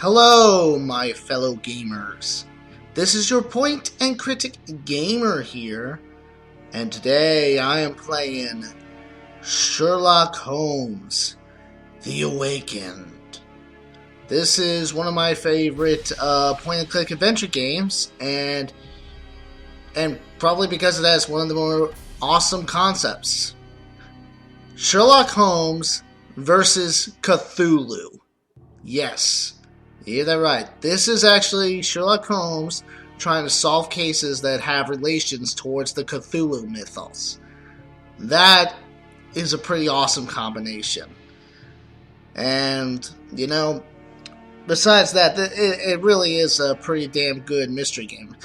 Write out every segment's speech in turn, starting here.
Hello, my fellow gamers. This is your point and critic gamer here, and today I am playing Sherlock Holmes The Awakened. This is one of my favorite point and click adventure games, and probably because it has one of the more awesome concepts. Sherlock Holmes versus Cthulhu. Yes. You hear that right. This is actually Sherlock Holmes trying to solve cases that have relations towards the Cthulhu Mythos. That is a pretty awesome combination. And, you know, besides that, it really is a pretty damn good mystery game.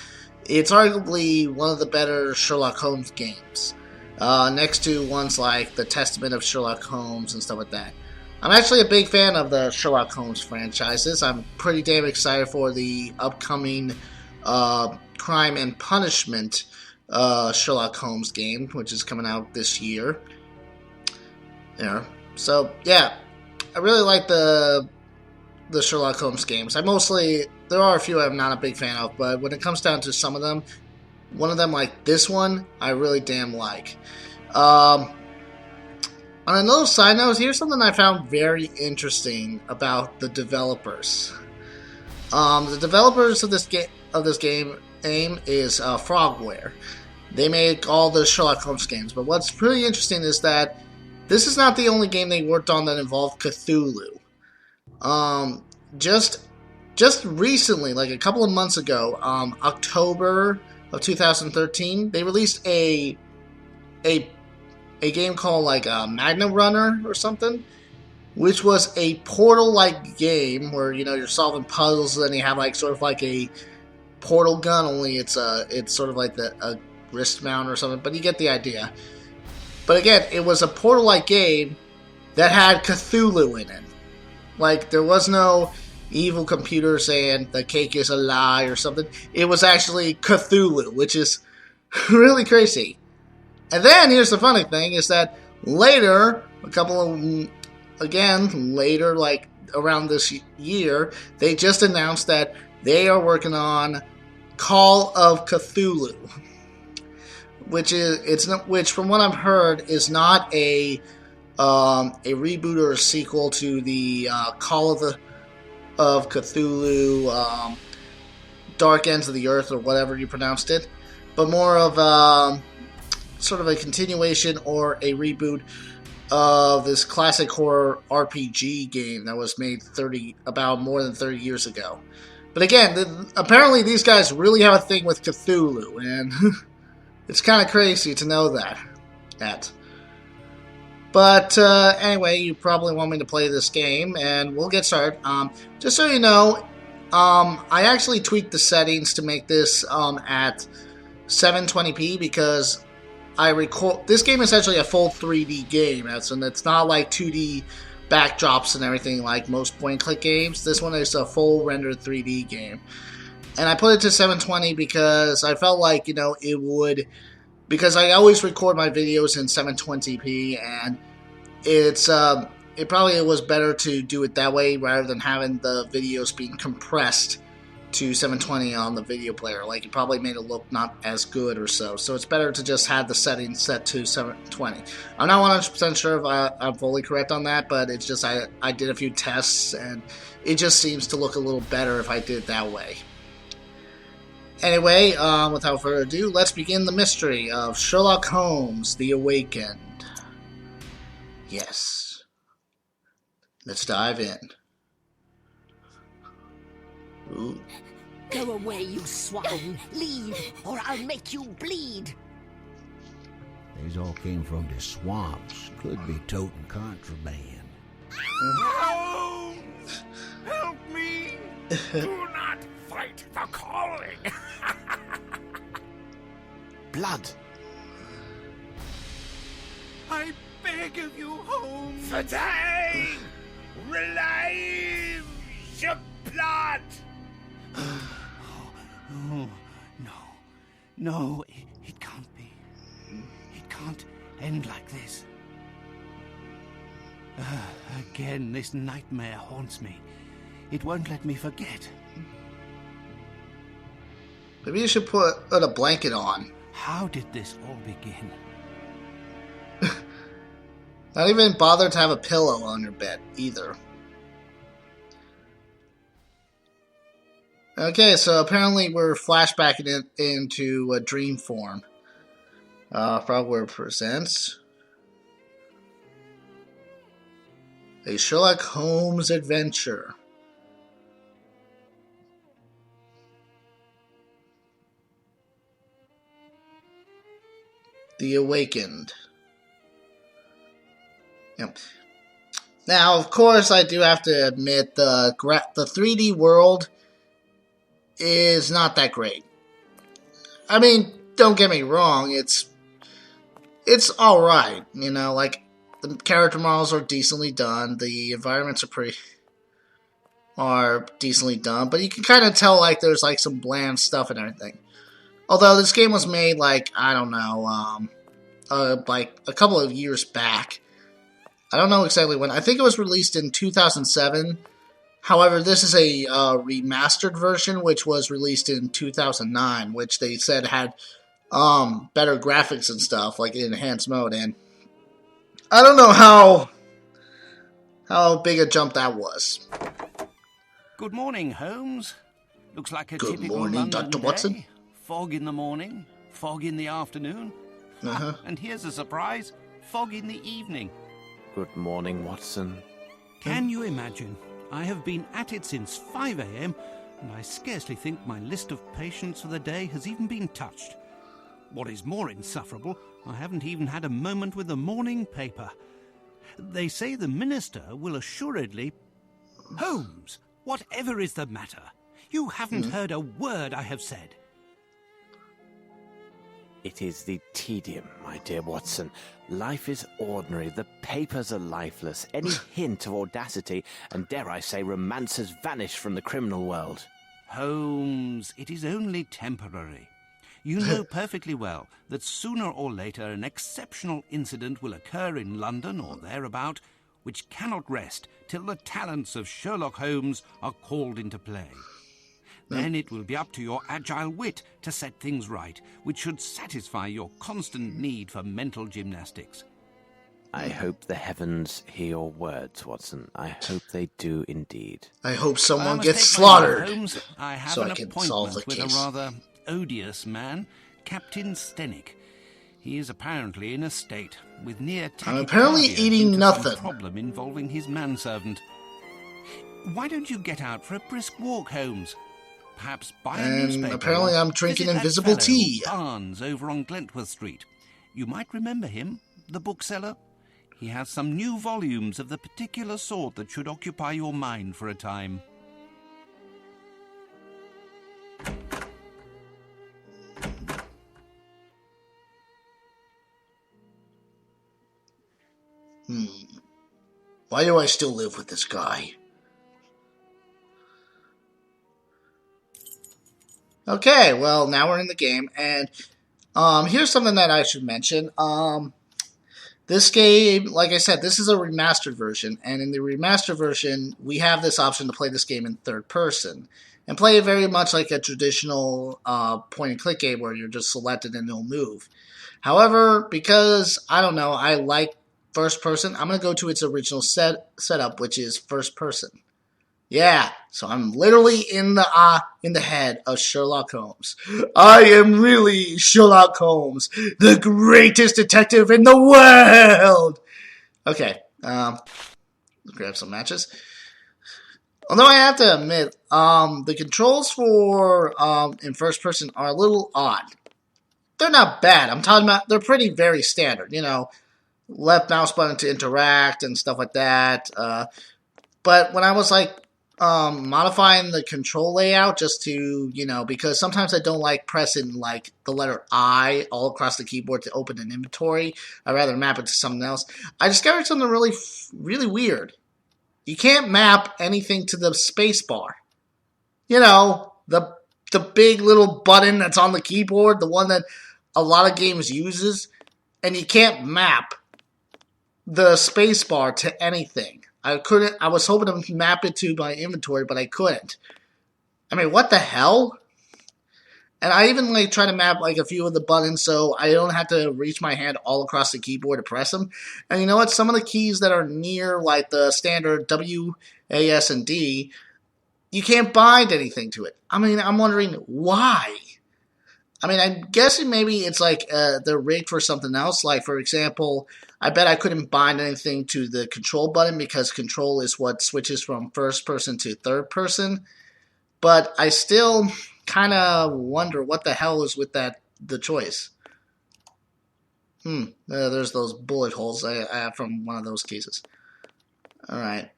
It's arguably one of the better Sherlock Holmes games. Next to ones like The Testament of Sherlock Holmes and stuff like that. I'm actually a big fan of the Sherlock Holmes franchises. I'm pretty damn excited for the upcoming Crime and Punishment Sherlock Holmes game, which is coming out this year. Yeah. So, yeah. I really like the Sherlock Holmes games. There are a few I'm not a big fan of, but when it comes down to some of them, one of them, like this one, I really damn like. On another side note, here's something I found very interesting about the developers. The developers of this game is Frogwares. They make all the Sherlock Holmes games, but what's really interesting is that this is not the only game they worked on that involved Cthulhu. Just recently, like a couple of months ago, October of 2013, they released a game called like Magna Runner or something, which was a Portal-like game where, you know, you're solving puzzles and you have like sort of like a portal gun, only it's sort of like a wrist mount or something, but you get the idea. But again, it was a Portal-like game that had Cthulhu in it. Like, there was no evil computer saying the cake is a lie or something. It was actually Cthulhu, which is really crazy. And then, here's the funny thing, is that later, later, like around this year, they just announced that they are working on Call of Cthulhu, which from what I've heard is not a reboot or a sequel to the Call of Cthulhu, Dark Ends of the Earth, or whatever you pronounced it, but more of sort of a continuation or a reboot of this classic horror RPG game that was made about more than 30 years ago. But again, apparently these guys really have a thing with Cthulhu, and it's kind of crazy to know that. But anyway, you probably want me to play this game, and we'll get started. Just so you know, I actually tweaked the settings to make this at 720p because this game is actually a full 3D game, and it's not like 2D backdrops and everything like most point-and-click games. This one is a full rendered 3D game. And I put it to 720 because I felt like, you know, because I always record my videos in 720p, and it probably was better to do it that way rather than having the videos being compressed to 720 on the video player. Like, it probably made it look not as good or so. So it's better to just have the settings set to 720. I'm not 100% sure if I'm fully correct on that, but it's just I did a few tests, and it just seems to look a little better if I did it that way. Anyway, without further ado, let's begin the mystery of Sherlock Holmes The Awakened. Yes. Let's dive in. Ooh. Go away, you swine! Leave, or I'll make you bleed! These all came from the swamps. Could be toting contraband. Holmes! Help me! Do not fight the calling! Blood! I beg of you, Holmes! For time! Relieve your blood! Oh, no, it can't be. It can't end like this. Again, this nightmare haunts me. It won't let me forget. Maybe you should put a blanket on. How did this all begin? Not even bother to have a pillow on your bed, either. Okay, so apparently we're flashbacking into a dream form. Frogwares presents a Sherlock Holmes adventure. The Awakened. Yep. Now, of course, I do have to admit the 3D world is not that great. I mean, don't get me wrong, it's alright, you know, like, the character models are decently done, the environments are decently done, but you can kind of tell, like, there's, like, some bland stuff and everything. Although this game was made, like, I don't know, like, a couple of years back. I don't know exactly when. I think it was released in 2007. However, this is a remastered version, which was released in 2009, which they said had better graphics and stuff, like in enhanced mode. And I don't know how big a jump that was. Good morning, Holmes. Looks like a Good typical morning, London Dr. Watson. day. Fog in the morning, fog in the afternoon. Uh-huh. And here's a surprise, fog in the evening. Good morning, Watson. Can you imagine? I have been at it since 5 a.m. and I scarcely think my list of patients for the day has even been touched. What is more insufferable, I haven't even had a moment with the morning paper. They say the minister will assuredly... Holmes, whatever is the matter? You haven't heard a word I have said. It is the tedium, my dear Watson. Life is ordinary. The papers are lifeless. Any hint of audacity, and dare I say romance, has vanished from the criminal world. Holmes, it is only temporary. You know perfectly well that sooner or later an exceptional incident will occur in London or thereabout, which cannot rest till the talents of Sherlock Holmes are called into play. Then it will be up to your agile wit to set things right, which should satisfy your constant need for mental gymnastics. I hope the heavens hear your words, Watson. I hope they do indeed. I hope someone must gets take my leave, slaughtered Holmes. I have so an I can solve the appointment with case. a rather odious man, Captain Stenick. He is apparently in a state with near I'm apparently tachycardia eating due to nothing. some problem involving his manservant. Why don't you get out for a brisk walk, Holmes? Perhaps buy a And newspaper. apparently or I'm drinking visit that invisible fellow, tea. Barnes over on Glentworth Street. You might remember him, the bookseller. He has some new volumes of the particular sort that should occupy your mind for a time. Why do I still live with this guy? Okay, well, now we're in the game, and here's something that I should mention. This game, like I said, this is a remastered version, and in the remastered version, we have this option to play this game in third person, and play it very much like a traditional point-and-click game where you're just selected and it'll move. However, because, I don't know, I like first person, I'm going to go to its original setup, which is first person. Yeah, so I'm literally in the head of Sherlock Holmes. I am really Sherlock Holmes, the greatest detective in the world! Okay, let's grab some matches. Although I have to admit, the controls for in first person are a little odd. They're not bad. I'm talking about, they're pretty very standard, you know, left mouse button to interact and stuff like that. But when I was like, modifying the control layout just to, you know, because sometimes I don't like pressing like the letter I all across the keyboard to open an inventory. I'd rather map it to something else. I discovered something really weird. You can't map anything to the space bar. You know, the big little button that's on the keyboard, the one that a lot of games uses, and you can't map the space bar to anything. I couldn't. I was hoping to map it to my inventory, but I couldn't. I mean, what the hell? And I even like try to map like a few of the buttons so I don't have to reach my hand all across the keyboard to press them. And you know what? Some of the keys that are near like the standard W, A, S, and D, you can't bind anything to it. I mean, I'm wondering why. I mean, I'm guessing maybe it's like they're rigged for something else. Like, for example, I bet I couldn't bind anything to the control button because control is what switches from first person to third person. But I still kind of wonder what the hell is with the choice. There's those bullet holes I have from one of those cases. Alright.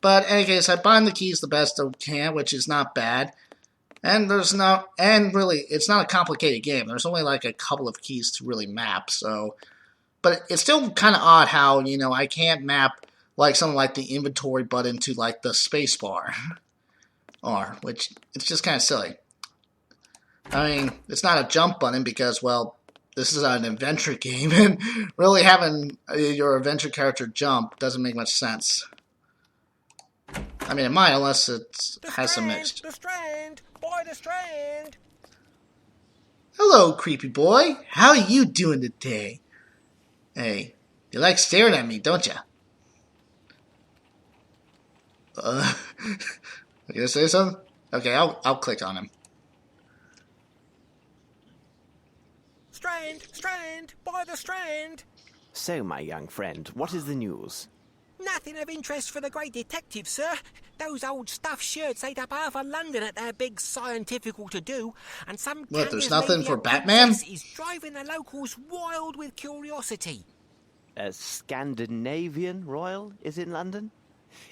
But in any case, I bind the keys the best I can, which is not bad. And really, it's not a complicated game. There's only like a couple of keys to really map, so. But it's still kind of odd how, you know, I can't map like something like the inventory button to like the space bar. Which, it's just kind of silly. I mean, it's not a jump button because, well, this is an adventure game, and really having your adventure character jump doesn't make much sense. I mean, it might, unless it has some mixed. The strand! Boy, the strand! Hello, creepy boy. How are you doing today? Hey, you like staring at me, don't you? You gonna say something? Okay, I'll click on him. Strand! By the strand! So, my young friend, what is the news? Nothing of interest for the great detective, sir. Those old stuffed shirts ate up half of London at their big scientifical to-do, and some What, there's Candace nothing lady for at Batman? Princess is driving the locals wild with curiosity. A Scandinavian royal is in London?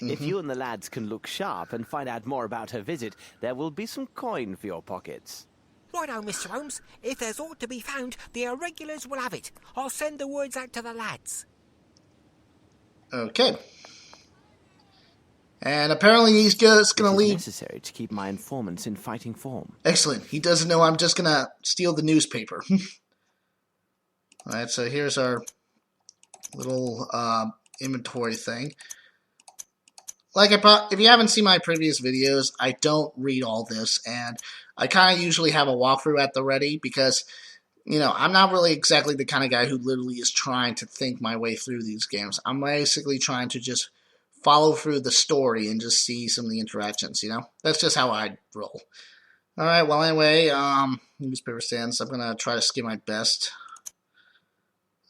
If you and the lads can look sharp and find out more about her visit, there will be some coin for your pockets. Righto, Mr. Holmes. If there's aught to be found, the irregulars will have it. I'll send the words out to the lads. Okay. And apparently he's just going to leave. It's necessary to keep my informants in fighting form. Excellent. He doesn't know I'm just going to steal the newspaper. Alright, so here's our little inventory thing. Like if you haven't seen my previous videos, I don't read all this, and I kind of usually have a walkthrough at the ready because, you know, I'm not really exactly the kind of guy who literally is trying to think my way through these games. I'm basically trying to just follow through the story and just see some of the interactions, you know? That's just how I roll. Alright, well anyway, newspaper stands. I'm going to try to skip my best.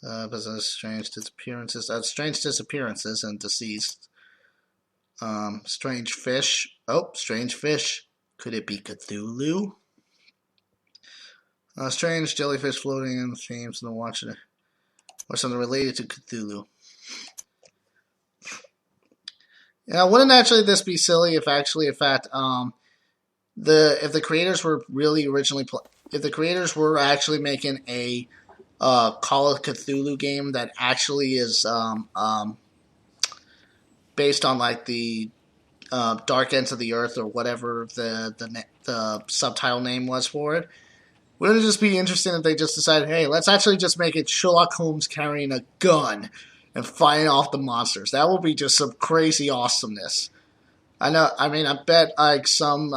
Business, strange disappearances. Strange disappearances and deceased. Strange fish. Oh, strange fish. Could it be Cthulhu? Strange jellyfish floating in the Thames and watching it. Or something related to Cthulhu. Yeah, wouldn't actually this be silly if actually, in fact, if the creators were really originally if the creators were actually making a Call of Cthulhu game that actually is based on like the Dark Ends of the Earth or whatever the subtitle name was for it. Wouldn't it just be interesting if they just decided, hey, let's actually just make it Sherlock Holmes carrying a gun and fighting off the monsters? That would be just some crazy awesomeness. I know. I mean, I bet like some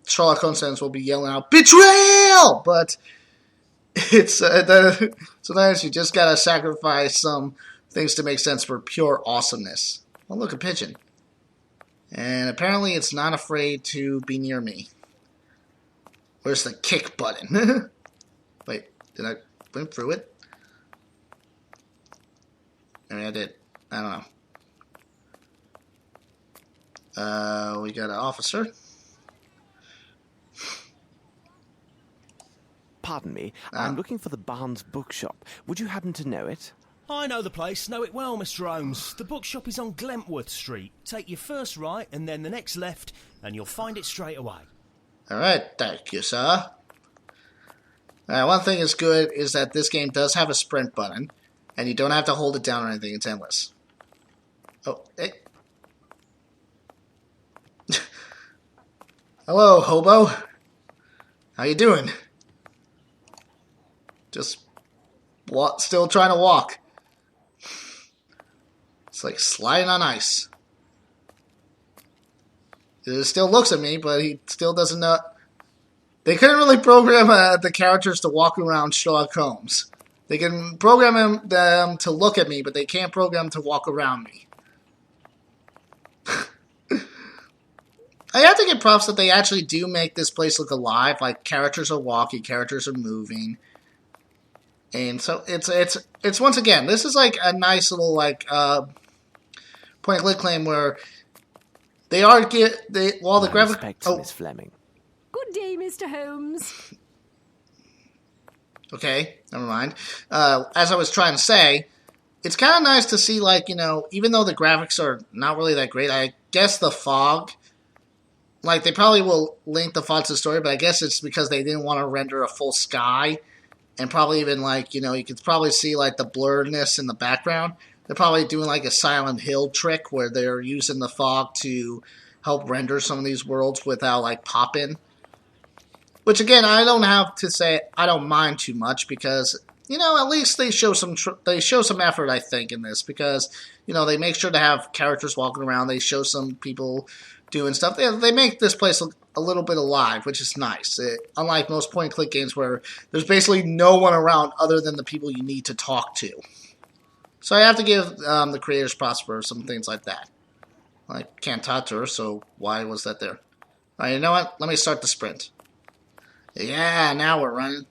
Sherlock Holmes fans will be yelling out betrayal, but it's sometimes you just gotta sacrifice some things to make sense for pure awesomeness. Oh, look, a pigeon. And apparently it's not afraid to be near me. Where's the kick button? Wait, did I went through it? I mean, I did. I don't know. We got an officer. Pardon me, I'm looking for the Barnes bookshop. Would you happen to know it? I know the place, know it well, Mr. Holmes. The bookshop is on Glentworth Street. Take your first right and then the next left, and you'll find it straight away. Alright, thank you, sir. One thing is good is that this game does have a sprint button, and you don't have to hold it down or anything, it's endless. Oh, hey. Hello, hobo. How you doing? Just still trying to walk. It's like sliding on ice. It still looks at me, but he still doesn't know. They couldn't really program the characters to walk around Sherlock Holmes. They can program them to look at me, but they can't program them to walk around me. I have to give props that they actually do make this place look alive. Like, characters are walking, characters are moving. And so it's once again, this is like a nice little like point and click claim where they are while the graphic. Miss Fleming. Good day, Mr. Holmes. Okay, never mind. As I was trying to say, it's kind of nice to see, like, you know, even though the graphics are not really that great, I guess the fog, like, they probably will link the fog to the story, but I guess it's because they didn't want to render a full sky, and probably even, like, you know, you could probably see, like, the blurredness in the background. They're probably doing, like, a Silent Hill trick where they're using the fog to help render some of these worlds without, like, pop-in. Which, again, I don't have to say I don't mind too much because, you know, at least they show some effort, I think, in this. Because, you know, they make sure to have characters walking around. They show some people doing stuff. They make this place look a little bit alive, which is nice. Unlike most point-and-click games where there's basically no one around other than the people you need to talk to. So I have to give the creators props for some things like that. I can't talk to her, so why was that there? Alright, you know what? Let me start the sprint. Yeah, now we're running.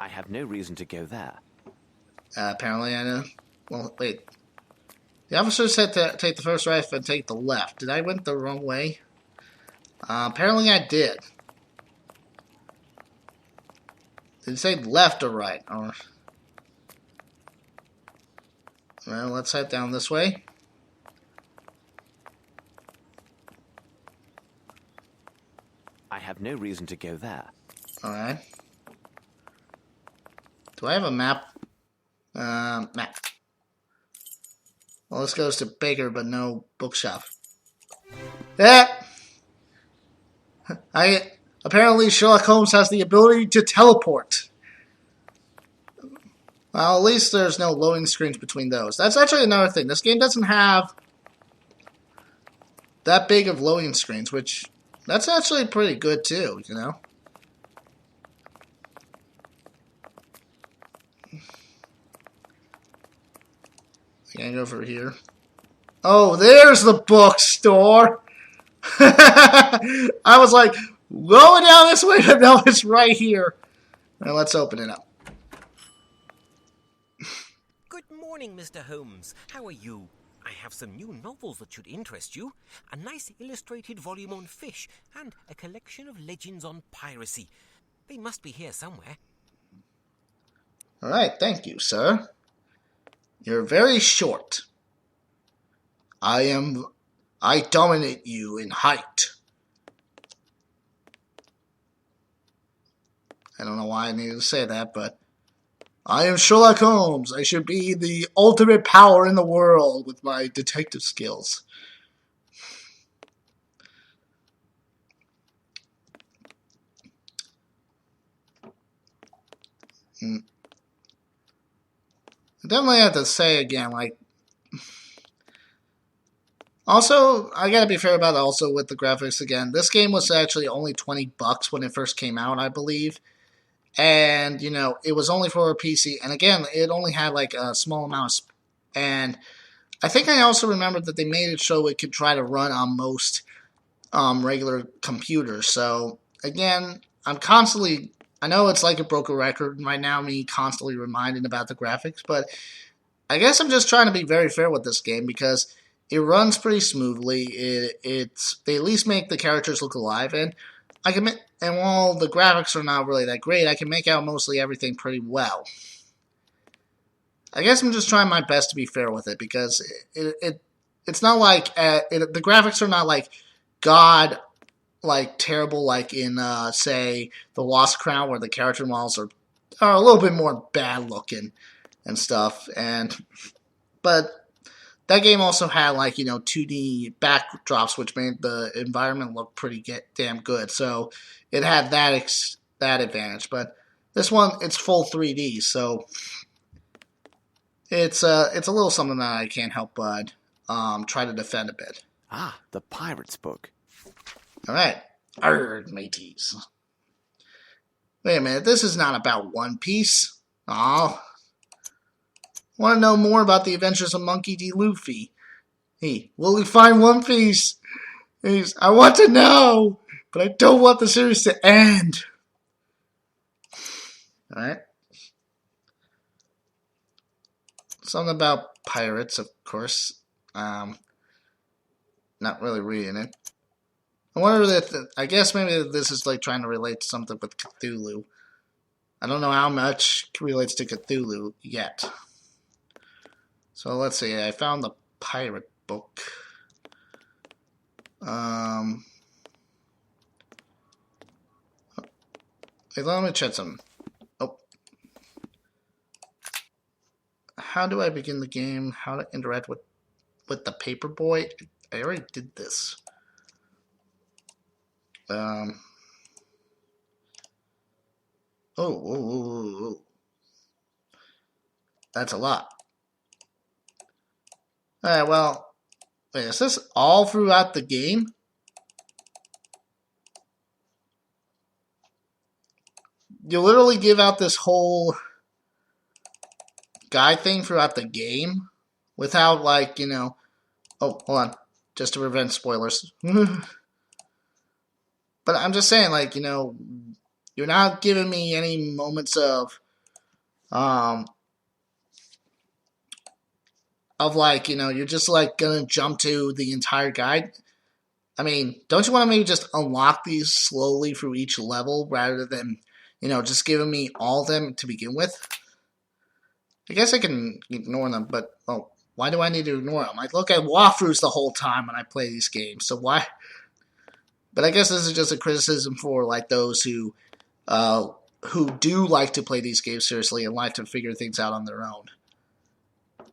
I have no reason to go there. Apparently I know. Well, wait. The officer said to take the first right and take the left. Did I went the wrong way? Apparently I did. Did it say left or right? Or... Well, let's head down this way. I have no reason to go there. Alright. Do I have a map? Map. Well, this goes to Baker, but no bookshop. Apparently Sherlock Holmes has the ability to teleport. Well, at least there's no loading screens between those. That's actually another thing. This game doesn't have that big of loading screens, which that's actually pretty good too, you know? Can I go over here? Oh, there's the bookstore! I was like, going down this way, but no, it's right here. Now let's open it up. Good morning, Mr. Holmes. How are you? I have some new novels that should interest you. A nice illustrated volume on fish and a collection of legends on piracy. They must be here somewhere. Alright, thank you, sir. You're very short. I dominate you in height. I don't know why I needed to say that, but I am Sherlock Holmes. I should be the ultimate power in the world with my detective skills. I definitely have to say again, like, also, I gotta be fair about it also with the graphics again. This game was actually only $20 when it first came out, I believe. And, you know, it was only for a PC. And again, it only had like a small amount of... And I think I also remembered that they made it so it could try to run on most regular computers. So, again, I'm constantly... I know it's like a broken record right now, me constantly reminding about the graphics, but I guess I'm just trying to be very fair with this game because it runs pretty smoothly. They at least make the characters look alive, and while the graphics are not really that great, I can make out mostly everything pretty well. I guess I'm just trying my best to be fair with it because it's not like the graphics are not like God. Like terrible, like in say the Lost Crown, where the character models are a little bit more bad looking and stuff. But that game also had like 2D backdrops, which made the environment look pretty damn good. So it had that advantage. But this one, it's full 3D, so it's a little something that I can't help but try to defend a bit. Ah, the pirate's book. Alright. Arrgh, mateys. Wait a minute, this is not about One Piece. Aw. Want to know more about the adventures of Monkey D. Luffy? Hey, will we find One Piece? I want to know, but I don't want the series to end. Alright. Something about pirates, of course. Not really reading it. I wonder if I guess maybe this is like trying to relate to something with Cthulhu. I don't know how much relates to Cthulhu yet. So let's see. I found the pirate book. Wait, let me check some. Oh. How do I begin the game? How to interact with the paperboy? I already did this. Oh. That's a lot. Alright, well, wait, is this all throughout the game? You literally give out this whole guide thing throughout the game without, like, you know... Oh, hold on. Just to prevent spoilers. But I'm just saying, like, you know, you're not giving me any moments of like, you know, you're just, like, gonna jump to the entire guide. I mean, don't you want to maybe just unlock these slowly through each level rather than, you know, just giving me all of them to begin with? I guess I can ignore them, but, oh, why do I need to ignore them? I look at walkthroughs the whole time when I play these games, so why? But I guess this is just a criticism for, like, those who do like to play these games seriously and like to figure things out on their own.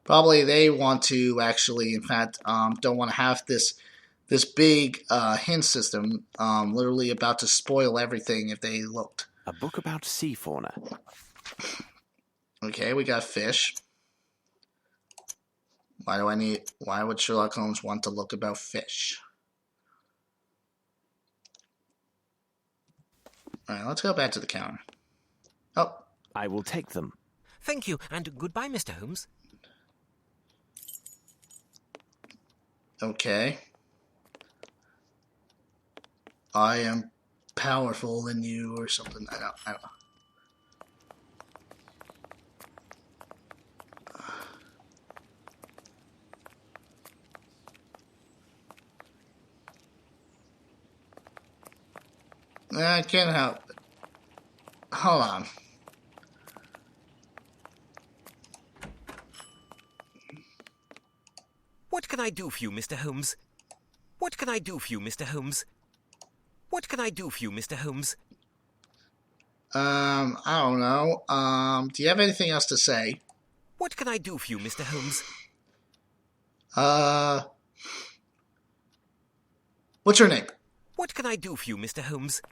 Probably they want to actually, in fact, don't want to have this big hint system literally about to spoil everything if they looked. A book about sea fauna. Okay, we got fish. Why would Sherlock Holmes want to look about fish? Alright, let's go back to the counter. Oh. I will take them. Thank you, and goodbye, Mr. Holmes. Okay. I am powerful than you or something. I don't know. I can't help it. Hold on. What can I do for you, Mr. Holmes? What can I do for you, Mr. Holmes? What can I do for you, Mr. Holmes? I don't know. Do you have anything else to say? What can I do for you, Mr. Holmes? What's your name? What can I do for you, Mr. Holmes?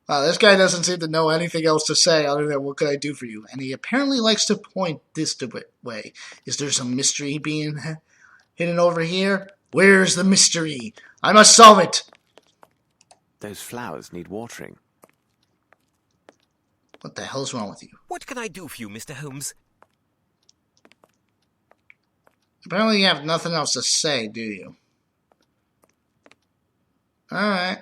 This guy doesn't seem to know anything else to say other than what can I do for you? And he apparently likes to point this way. Is there some mystery being hidden over here? Where's the mystery? I must solve it! Those flowers need watering. What the hell's wrong with you? What can I do for you, Mr. Holmes? Apparently you have nothing else to say, do you? Alright.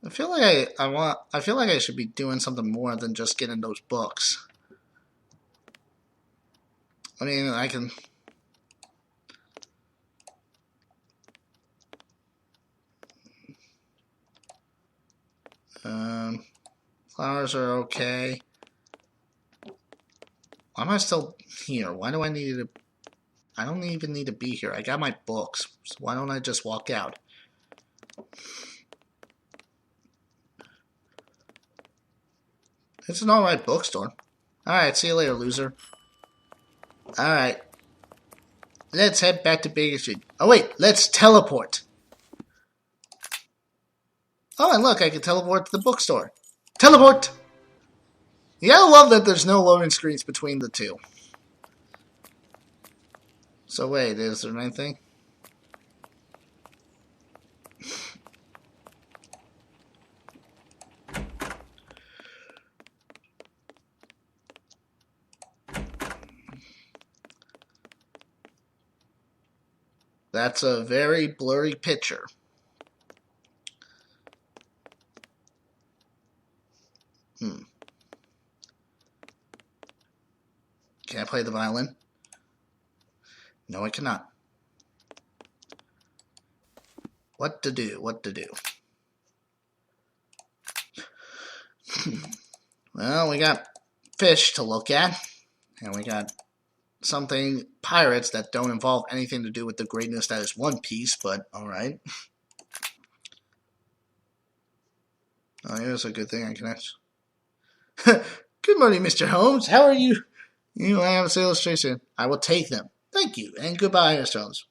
I feel like I feel like I should be doing something more than just getting those books. I mean, I can... Flowers are okay. Why am I still here? Why do I need to... I don't even need to be here. I got my books. So why don't I just walk out? It's an alright bookstore. Alright, see you later, loser. Alright. Let's head back to Baker Street. Oh wait, let's teleport. Oh, and look, I can teleport to the bookstore. Teleport! You gotta love that there's no loading screens between the two. So wait, is there anything? That's a very blurry picture. Can I play the violin? No, I cannot. What to do? What to do? Well, we got fish to look at, and we got something pirates that don't involve anything to do with the greatness that is One Piece, but alright. Oh, here's a good thing I can ask. Good morning, Mr. Holmes. How are you? You have this illustration. I will take them. Thank you, and goodbye, Mr. Holmes.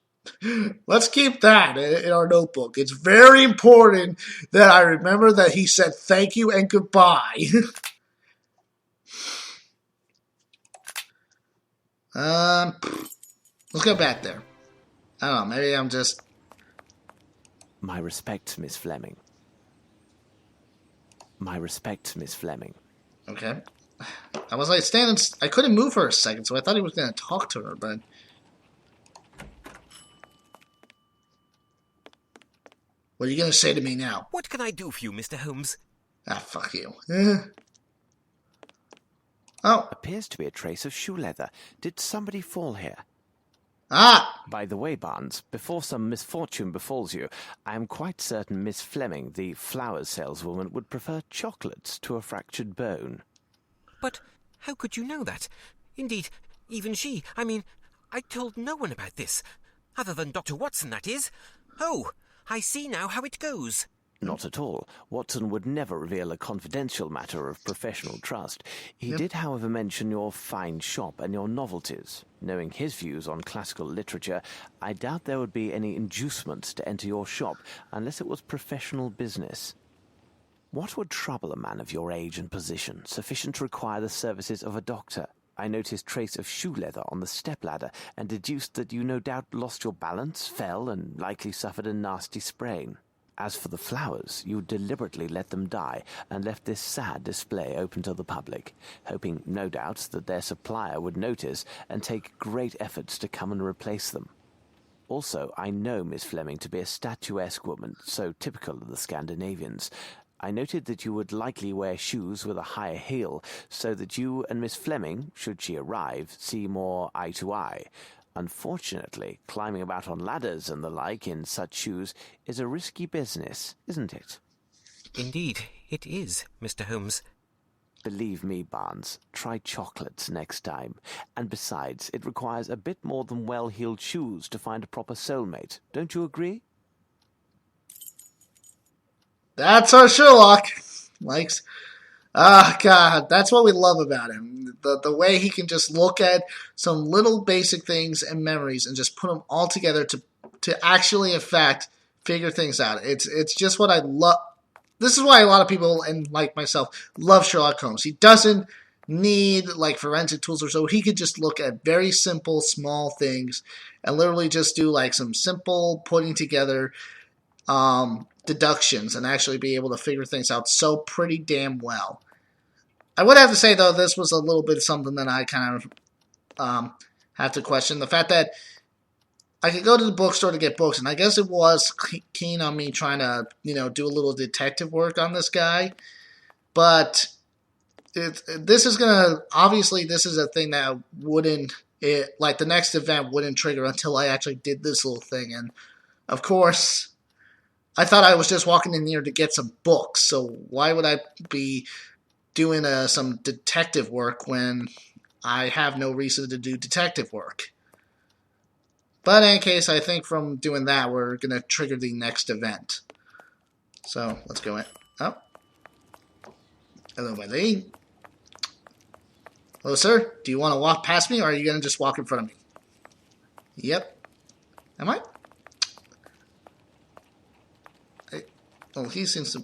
Let's keep that in our notebook. It's very important that I remember that he said thank you and goodbye. Let's go back there. I don't know, maybe I'm just... My respects, Miss Fleming. My respects, Miss Fleming. Okay. I was like standing... I couldn't move for a second, so I thought he was going to talk to her, but... What are you going to say to me now? What can I do for you, Mr. Holmes? Ah, fuck you. Oh. Appears to be a trace of shoe leather. Did somebody fall here? Ah! By the way, Barnes, before some misfortune befalls you, I am quite certain Miss Fleming, the flowers saleswoman, would prefer chocolates to a fractured bone. But how could you know that? Indeed, even she, I told no one about this. Other than Dr. Watson, that is. Oh, I see now how it goes. Not at all. Watson would never reveal a confidential matter of professional trust. He did, however, mention your fine shop and your novelties. Knowing his views on classical literature, I doubt there would be any inducement to enter your shop unless it was professional business. What would trouble a man of your age and position, sufficient to require the services of a doctor? I noticed trace of shoe leather on the stepladder and deduced that you no doubt lost your balance, fell, and likely suffered a nasty sprain. As for the flowers, you deliberately let them die and left this sad display open to the public, hoping, no doubt, that their supplier would notice and take great efforts to come and replace them. Also, I know Miss Fleming to be a statuesque woman, so typical of the Scandinavians. I noted that you would likely wear shoes with a higher heel, so that you and Miss Fleming, should she arrive, see more eye to eye. Unfortunately, climbing about on ladders and the like in such shoes is a risky business, isn't it? Indeed, it is, Mr. Holmes. Believe me, Barnes, try chocolates next time. And besides, it requires a bit more than well-heeled shoes to find a proper soulmate. Don't you agree? That's our Sherlock. Likes... Ah, God, that's what we love about him. The way he can just look at some little basic things and memories and just put them all together to actually, in fact, figure things out. It's just what I love. This is why a lot of people, and like myself, love Sherlock Holmes. He doesn't need, like, forensic tools or so. He could just look at very simple, small things and literally just do, like, some simple putting together deductions and actually be able to figure things out so pretty damn well. I would have to say, though, this was a little bit something that I kind of have to question. The fact that I could go to the bookstore to get books, and I guess it was keen on me trying to, do a little detective work on this guy. But this is going to, obviously, this is a thing that wouldn't, like the next event wouldn't trigger until I actually did this little thing. And, of course, I thought I was just walking in here to get some books, so why would I be doing some detective work when I have no reason to do detective work? But in any case, I think from doing that, we're going to trigger the next event. So, let's go in. Oh. Hello, my lady. Hello, sir. Do you want to walk past me, or are you going to just walk in front of me? Yep. Am I? Well, he seems to...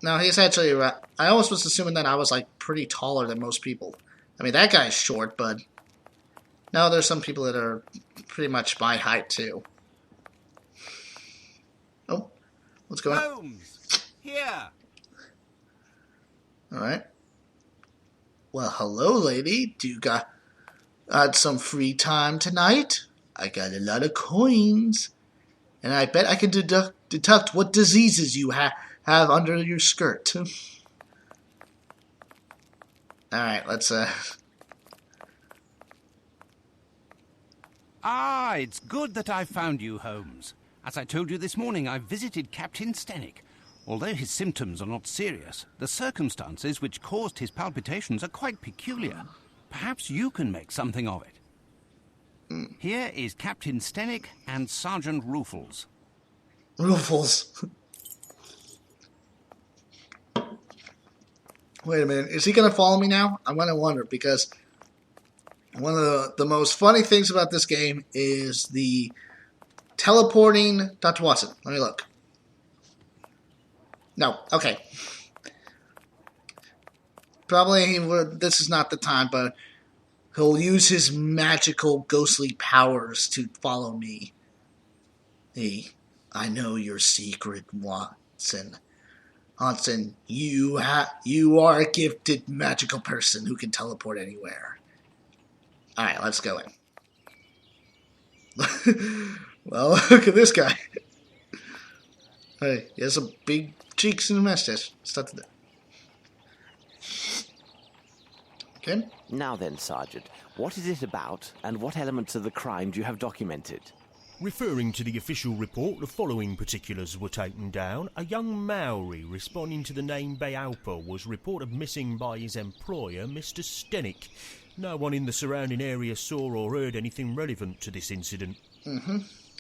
No, he's actually... I always was assuming that I was, like, pretty taller than most people. I mean, that guy's short, but... No, there's some people that are pretty much my height, too. Oh, what's going on? Holmes! Here! Alright. Well, hello, lady. Do you got some free time tonight? I got a lot of coins. And I bet I can deduct what diseases you have under your skirt. Alright, let's, Ah, it's good that I found you, Holmes. As I told you this morning, I visited Captain Stenick. Although his symptoms are not serious, the circumstances which caused his palpitations are quite peculiar. Perhaps you can make something of it. Here is Captain Stenick and Sergeant Ruffles. Ruffles. Wait a minute, is he going to follow me now? I'm going to wonder, because one of the most funny things about this game is the teleporting Dr. Watson. Let me look. No, okay. Probably this is not the time, but he'll use his magical ghostly powers to follow me. Hey, I know your secret, Watson. Watson, you are a gifted magical person who can teleport anywhere. Alright, let's go in. Well, look at this guy. Hey, he has some big cheeks and a mustache. Start to that. Okay. Now then, Sergeant, what is it about, and what elements of the crime do you have documented? Referring to the official report, the following particulars were taken down. A young Maori responding to the name Beauper was reported missing by his employer, Mr. Stenick. No one in the surrounding area saw or heard anything relevant to this incident.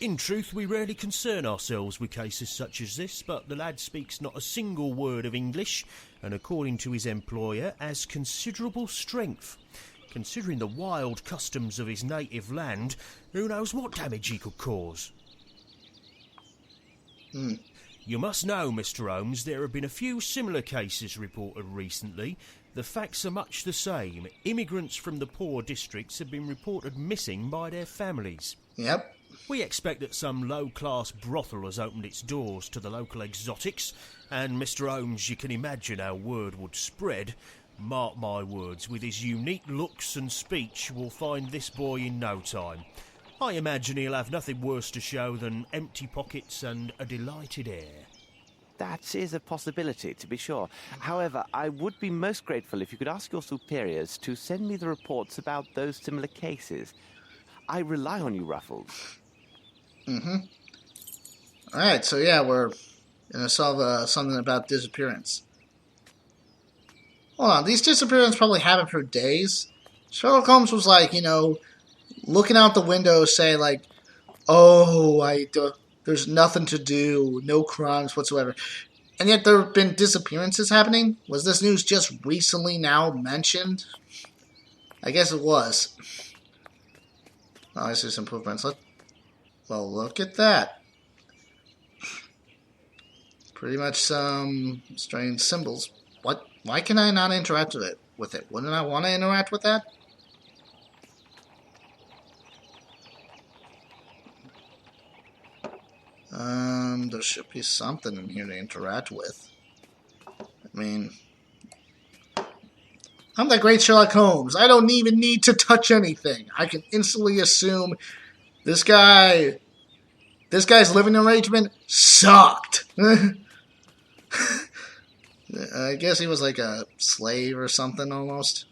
In truth, we rarely concern ourselves with cases such as this, but the lad speaks not a single word of English, and according to his employer, has considerable strength. Considering the wild customs of his native land, who knows what damage he could cause? You must know, Mr. Holmes, there have been a few similar cases reported recently. The facts are much the same. Immigrants from the poor districts have been reported missing by their families. Yep. We expect that some low-class brothel has opened its doors to the local exotics, and Mr. Holmes, you can imagine how word would spread. Mark my words, with his unique looks and speech, we'll find this boy in no time. I imagine he'll have nothing worse to show than empty pockets and a delighted air. That is a possibility, to be sure. However, I would be most grateful if you could ask your superiors to send me the reports about those similar cases. I rely on you, Ruffles. Alright, so yeah, we're going to solve something about disappearance. Hold on, these disappearances probably happened for days. Sherlock Holmes was like, you know, looking out the window saying like, oh, there's nothing to do, no crimes whatsoever. And yet there have been disappearances happening? Was this news just recently now mentioned? I guess it was. Oh, I see some improvements. Well, look at that. Pretty much some strange symbols. What? Why can I not interact with it? Wouldn't I want to interact with that? There should be something in here to interact with. I mean, I'm the great Sherlock Holmes. I don't even need to touch anything. I can instantly assume this guy's living arrangement sucked. I guess he was like a slave or something almost.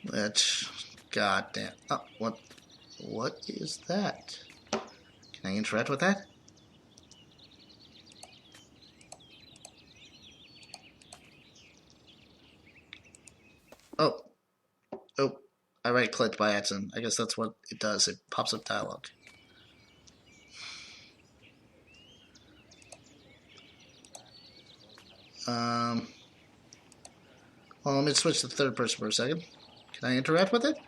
Which, goddamn. Oh, what is that? Can I interact with that? Oh, I right-clicked by accident. I guess that's what it does. It pops up dialogue. Well, let me switch to third person for a second. Can I interact with it?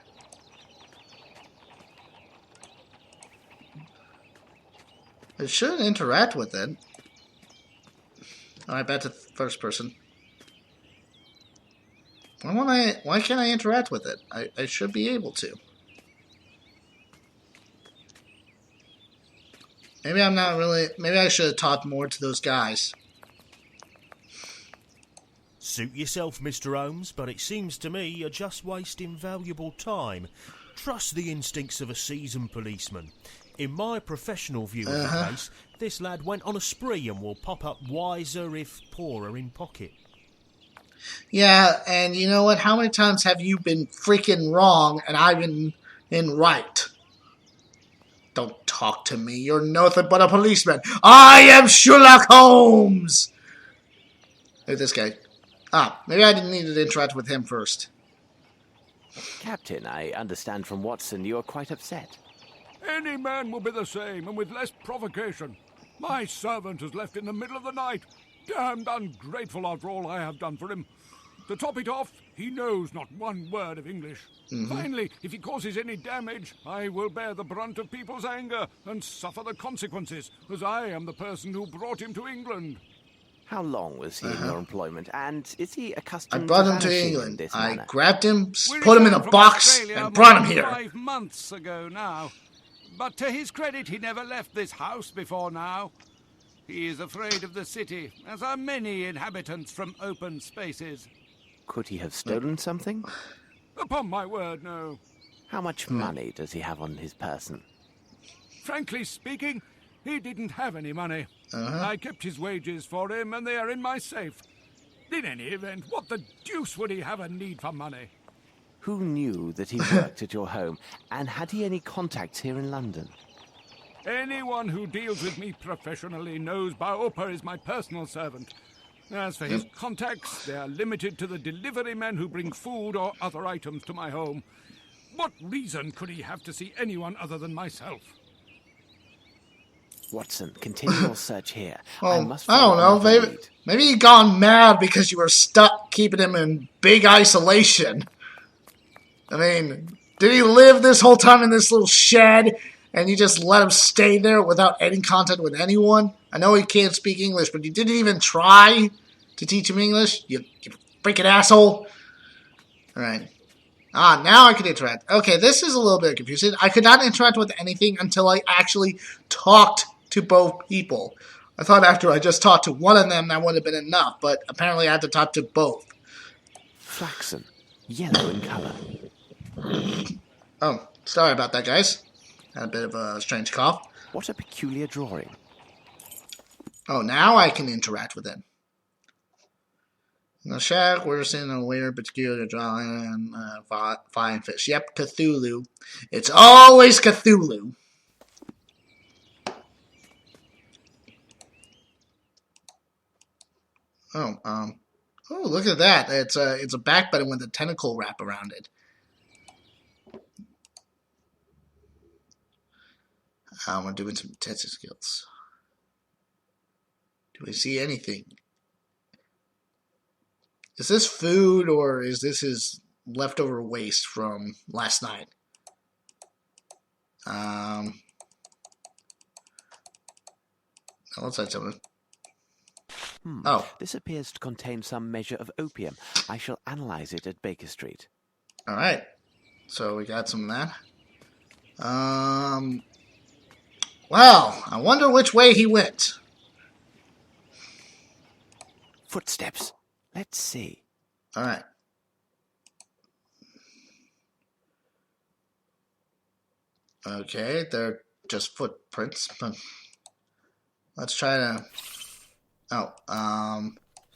I should interact with it. Alright, back to first person. Why can't I interact with it? I should be able to. Maybe I'm not really... Maybe I should have talked more to those guys. Suit yourself, Mr. Holmes, but it seems to me you're just wasting valuable time. Trust the instincts of a seasoned policeman. In my professional view of the case, this lad went on a spree and will pop up wiser if poorer in pocket. Yeah, and you know what? How many times have you been freaking wrong and I've been right? Don't talk to me. You're nothing but a policeman. I am Sherlock Holmes! Look at this guy. Ah, maybe I didn't need to interact with him first. Captain, I understand from Watson you are quite upset. Any man will be the same, and with less provocation. My servant has left in the middle of the night. Damned ungrateful after all I have done for him. To top it off, he knows not one word of English. Finally, if he causes any damage, I will bear the brunt of people's anger and suffer the consequences, as I am the person who brought him to England. How long was he in your employment, and is he accustomed I brought to him to vanishing England. in this I manner? grabbed him, We put him in a returned from box, Australia and brought him more than here. 5 months ago now. But to his credit, he never left this house before now. He is afraid of the city, as are many inhabitants from open spaces. Could he have stolen something? Upon my word, no. How much money does he have on his person? Frankly speaking, he didn't have any money. I kept his wages for him, and they are in my safe. In any event, what the deuce would he have a need for money? Who knew that he worked at your home, and had he any contacts here in London? Anyone who deals with me professionally knows Baopa is my personal servant. As for his contacts, they are limited to the delivery men who bring food or other items to my home. What reason could he have to see anyone other than myself? Watson, continue your search here. Well, I must I don't know. follow another Maybe, lead. maybe he gone mad because you were stuck keeping him in big isolation. I mean, did he live this whole time in this little shed and you just let him stay there without any contact with anyone? I know he can't speak English, but you didn't even try to teach him English? You freaking asshole. Alright. Ah, now I can interact. Okay, this is a little bit confusing. I could not interact with anything until I actually talked to both people. I thought after I just talked to one of them, that would have been enough, but apparently I had to talk to both. Flaxen, yellow in colour. Oh, sorry about that, guys. Had a bit of a strange cough. What a peculiar drawing. Oh, now I can interact with it. The shack, we're seeing a weird, peculiar drawing, flying fish. Yep, Cthulhu. It's always Cthulhu. Oh, look at that. It's a back button with a tentacle wrap around it. We're doing some testing skills. Do we see anything? Is this food or is this his leftover waste from last night? Let's say something. Oh. This appears to contain some measure of opium. I shall analyze it at Baker Street. Alright. So we got some of that. Well, I wonder which way he went. Footsteps. Let's see. Alright. Okay, they're just footprints, but let's try to... Oh,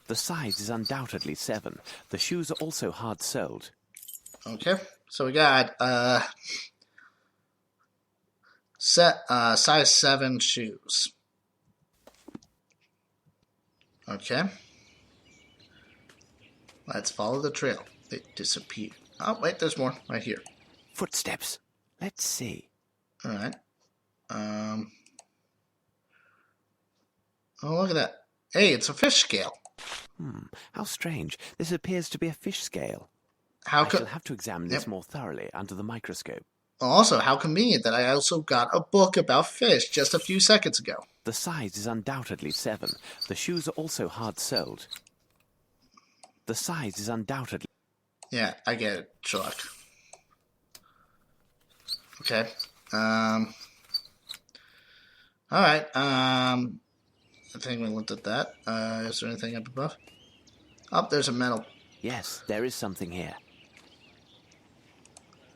The size is undoubtedly 7. The shoes are also hard-soled. okay. So we got, size 7 shoes. Okay. Let's follow the trail. They disappear. Oh, wait, there's more right here. Footsteps. Let's see. Alright. Oh, look at that. Hey, it's a fish scale. How strange. This appears to be a fish scale. How I could... shall have to examine this more thoroughly under the microscope. Also, how convenient that I also got a book about fish just a few seconds ago. The size is undoubtedly 7. The shoes are also hard-soled. The size is undoubtedly... Yeah, I get it, Sherlock. Okay. Alright, I think we looked at that. Is there anything up above? Oh, there's a metal. Yes, there is something here.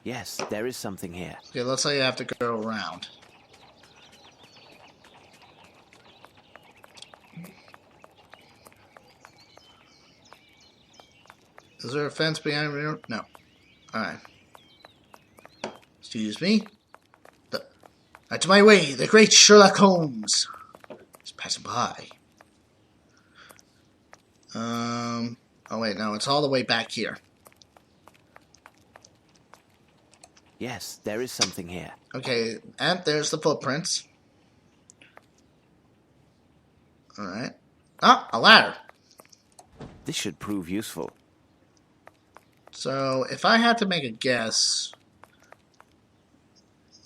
Yes, there is something here. Okay, let's say you have to go around. Is there a fence behind me? No. Alright. Excuse me. To my way, the great Sherlock Holmes is passing by. Oh wait, no, it's all the way back here. Yes, there is something here. Okay, and there's the footprints. Alright. Ah, a ladder. This should prove useful. So, if I had to make a guess,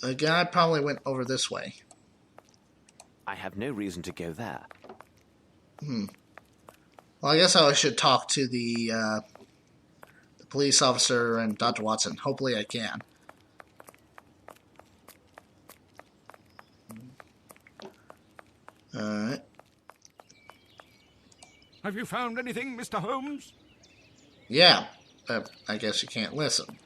the guy probably went over this way. I have no reason to go there. Well, I guess I should talk to the police officer and Dr. Watson. Hopefully I can. Alright. Have you found anything, Mr. Holmes? Yeah, but I guess you can't listen.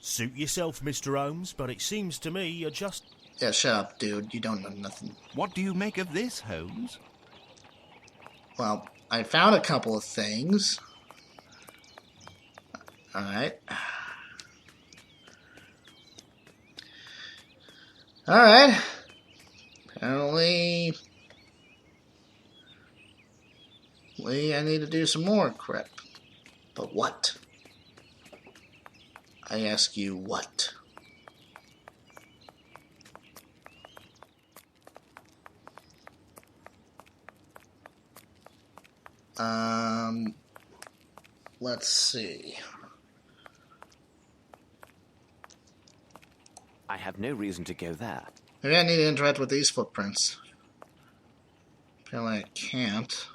Suit yourself, Mr. Holmes, but it seems to me you're just... Yeah, shut up, dude. You don't know nothing. What do you make of this, Holmes? Well, I found a couple of things. Alright. Alright. Apparently... I need to do some more crap. But what? I ask you what? Let's see. I have no reason to go there. Maybe I need to interact with these footprints. Apparently I can't.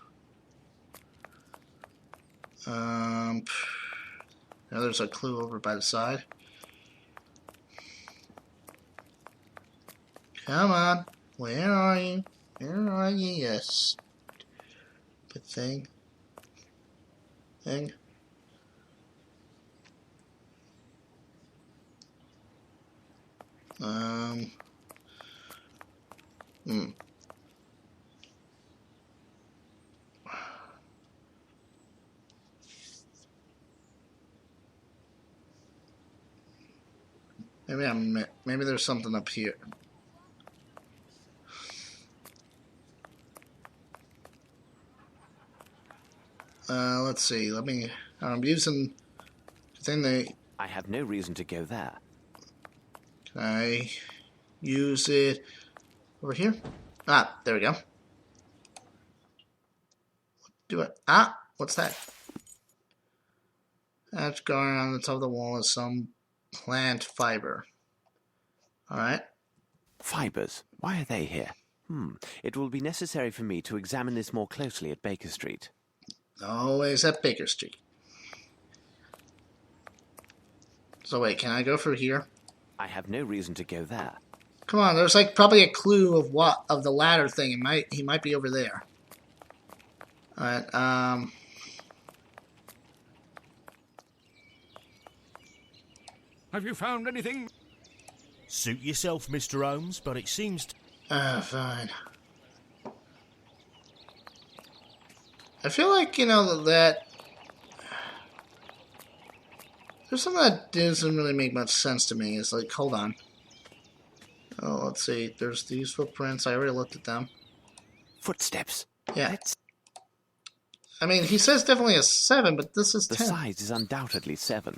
Now there's a clue over by the side. Come on. Where are you? Where are you? Yes. Good thing. Maybe there's something up here. Let's see. I'm using the thing I have no reason to go there. Can I use it over here? Ah, there we go. What's that? That's going on the top of the wall is some plant fiber. Alright. Fibers. Why are they here? It will be necessary for me to examine this more closely at Baker Street. Always at Baker Street. So wait, can I go through here? I have no reason to go there. Come on, there's like probably a clue of the ladder thing. He might be over there. Alright, Have you found anything? Suit yourself, Mr. Holmes, but it seems... fine. I feel like, that... There's something that doesn't really make much sense to me. It's like, hold on. Oh, let's see. There's these footprints. I already looked at them. Footsteps. Yeah. I mean, he says definitely a 7, but this is 10. The size is undoubtedly 7.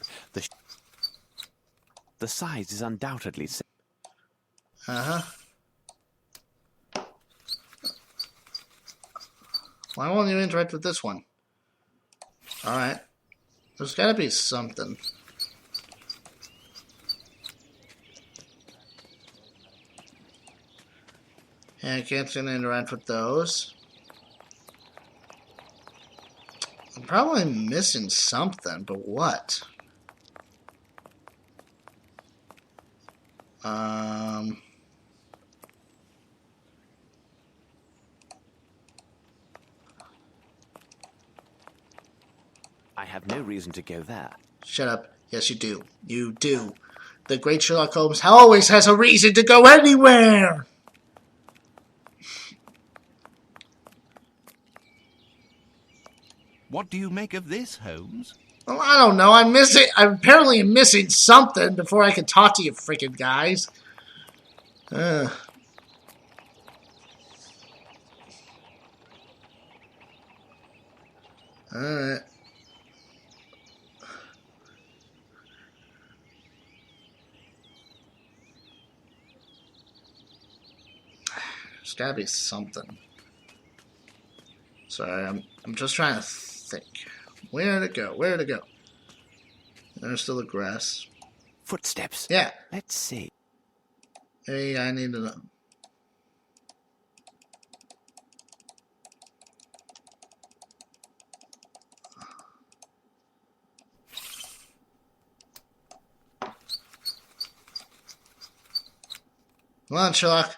The size is undoubtedly 7. Uh-huh. Why won't you interact with this one? Alright. There's gotta be something. And I can't seem to interact with those. I'm probably missing something, but what? I have no reason to go there. Shut up. Yes, you do. You do. The great Sherlock Holmes always has a reason to go anywhere! What do you make of this, Holmes? Well, I don't know. I'm apparently missing something before I can talk to you freaking guys. Alright. There's gotta be something. Sorry, I'm just trying to think. Where to go? Where to go? There's still the grass. Footsteps. Yeah. Let's see. Hey, I need to know. Come on, Sherlock.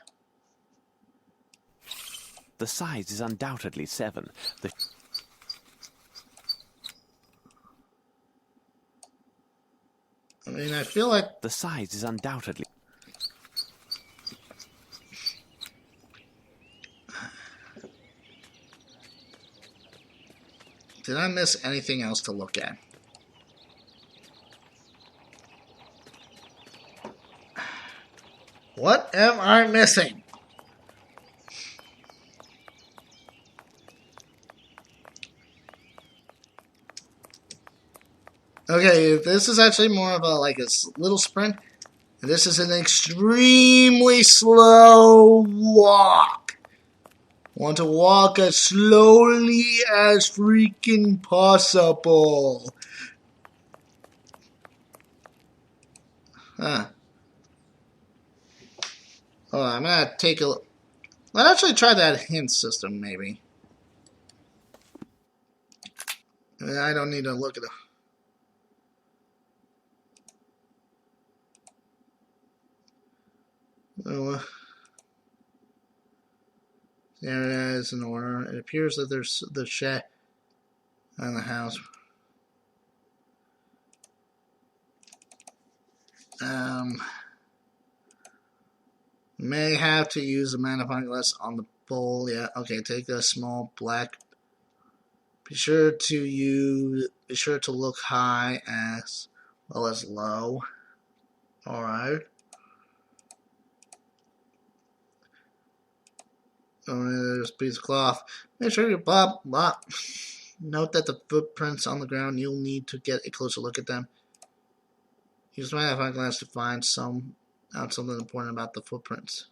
The size is undoubtedly 7. I mean, I feel like... The size is undoubtedly... Did I miss anything else to look at? What am I missing? Okay, this is actually more of a little sprint. This is an extremely slow walk. Want to walk as slowly as freaking possible. Huh. Oh, I'm gonna take a look. Let's actually try that hint system, maybe. I don't need to look at it. Oh, there it is in order. It appears that there's the shed on the house. May have to use a magnifying glass on the bowl. Yeah, okay. Take a small black. Be sure to look high as well as low. All right. There's a piece of cloth. Make sure you blah blah. Note that the footprints on the ground. You'll need to get a closer look at them. Use my magnifying glass to find something important about the footprints.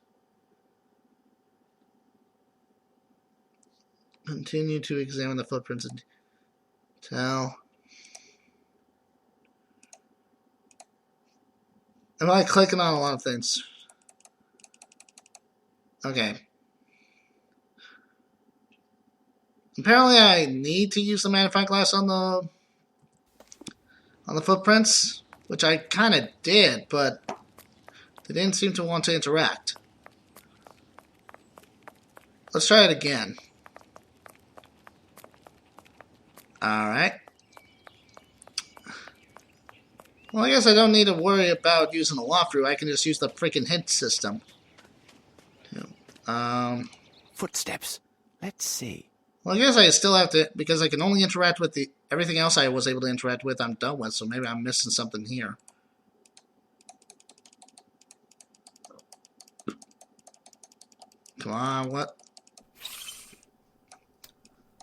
Continue to examine the footprints and tell. Am I clicking on a lot of things? Okay. Apparently, I need to use the magnifying glass on the footprints, which I kind of did, but they didn't seem to want to interact. Let's try it again. Alright. Well, I guess I don't need to worry about using the walkthrough. I can just use the freaking hint system. Footsteps. Let's see. Well, I guess I still have to, because I can only interact with everything else I was able to interact with, I'm done with, so maybe I'm missing something here. Come on, what?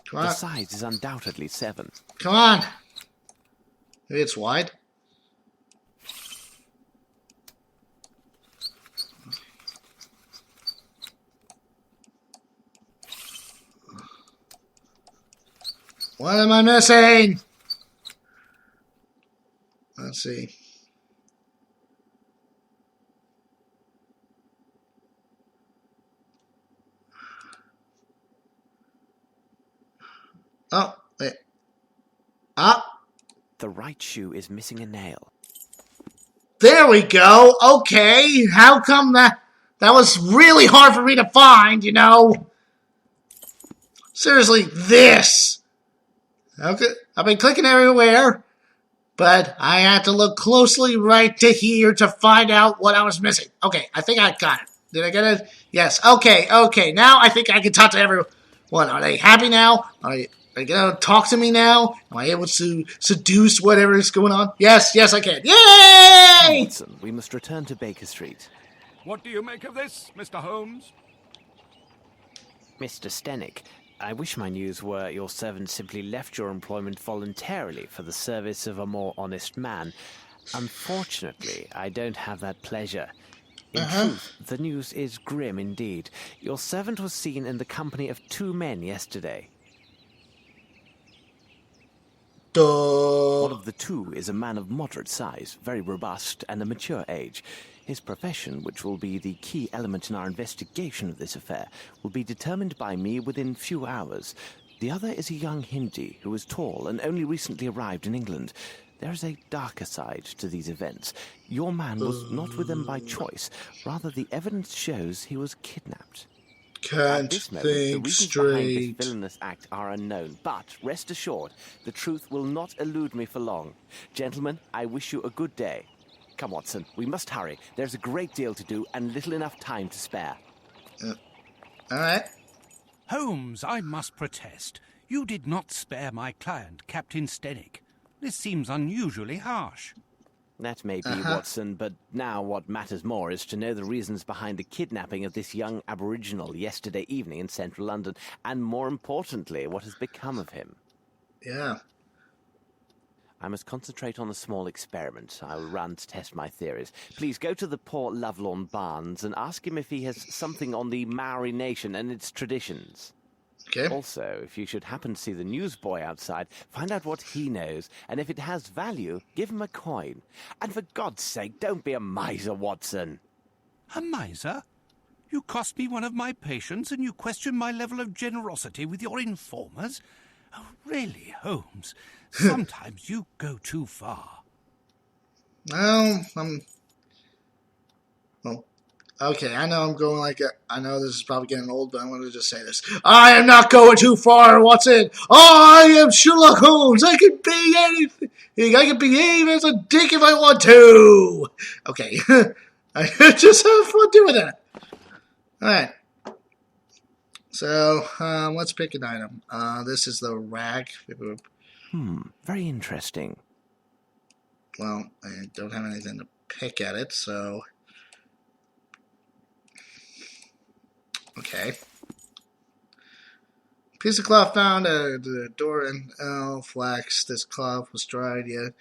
Come on. The size is undoubtedly 7. Come on! Maybe it's wide? What am I missing? Let's see. Oh, wait. Ah, The right shoe is missing a nail. there we go. Okay, how come that was really hard for me to find, you know? Seriously, this. Okay, I've been clicking everywhere, but I had to look closely right to here to find out what I was missing. Okay, I think I got it. Did I get it? Yes. Okay. Now I think I can talk to everyone. Are they happy now? Are they gonna talk to me now? Am I able to seduce whatever is going on? Yes, I can. Come, Yay! Watson, we must return to Baker Street. What do you make of this, Mr. Holmes? Mr. Stenick, I wish my news were your servant simply left your employment voluntarily for the service of a more honest man. Unfortunately, I don't have that pleasure. In truth, the news is grim indeed. Your servant was seen in the company of 2 men yesterday. One of the 2 is a man of moderate size, very robust, and a mature age. His profession, which will be the key element in our investigation of this affair, will be determined by me within few hours. The other is a young Hindi who is tall and only recently arrived in England. There is a darker side to these events. Your man was not with them by choice. Rather, the evidence shows he was kidnapped. At this moment, the reasons behind this villainous act are unknown, but rest assured, the truth will not elude me for long. Gentlemen, I wish you a good day. Come, Watson, we must hurry. There's a great deal to do and little enough time to spare. All right. Holmes, I must protest. You did not spare my client, Captain Stenick. This seems unusually harsh. That may be, Watson, but now what matters more is to know the reasons behind the kidnapping of this young aboriginal yesterday evening in central London, and more importantly, what has become of him. Yeah. I must concentrate on a small experiment I will run to test my theories. Please go to the poor lovelorn Barnes and ask him if he has something on the Maori nation and its traditions. Okay. Also, if you should happen to see the newsboy outside, find out what he knows, and if it has value, give him a coin. And for God's sake, don't be a miser, Watson. A miser? You cost me one of my patients, and you question my level of generosity with your informers? Oh, really, Holmes? Sometimes you go too far. Well, okay, I know I'm going I know this is probably getting old, but I'm going to just say this. I am not going too far, Watson. I am Sherlock Holmes. I can be anything. I can behave as a dick if I want to. Okay. I just have fun doing that. Alright. So, let's pick an item. This is the rag. Very interesting. Well, I don't have anything to pick at it, so... Okay. Piece of cloth found at the door in flax. This cloth was dried yet.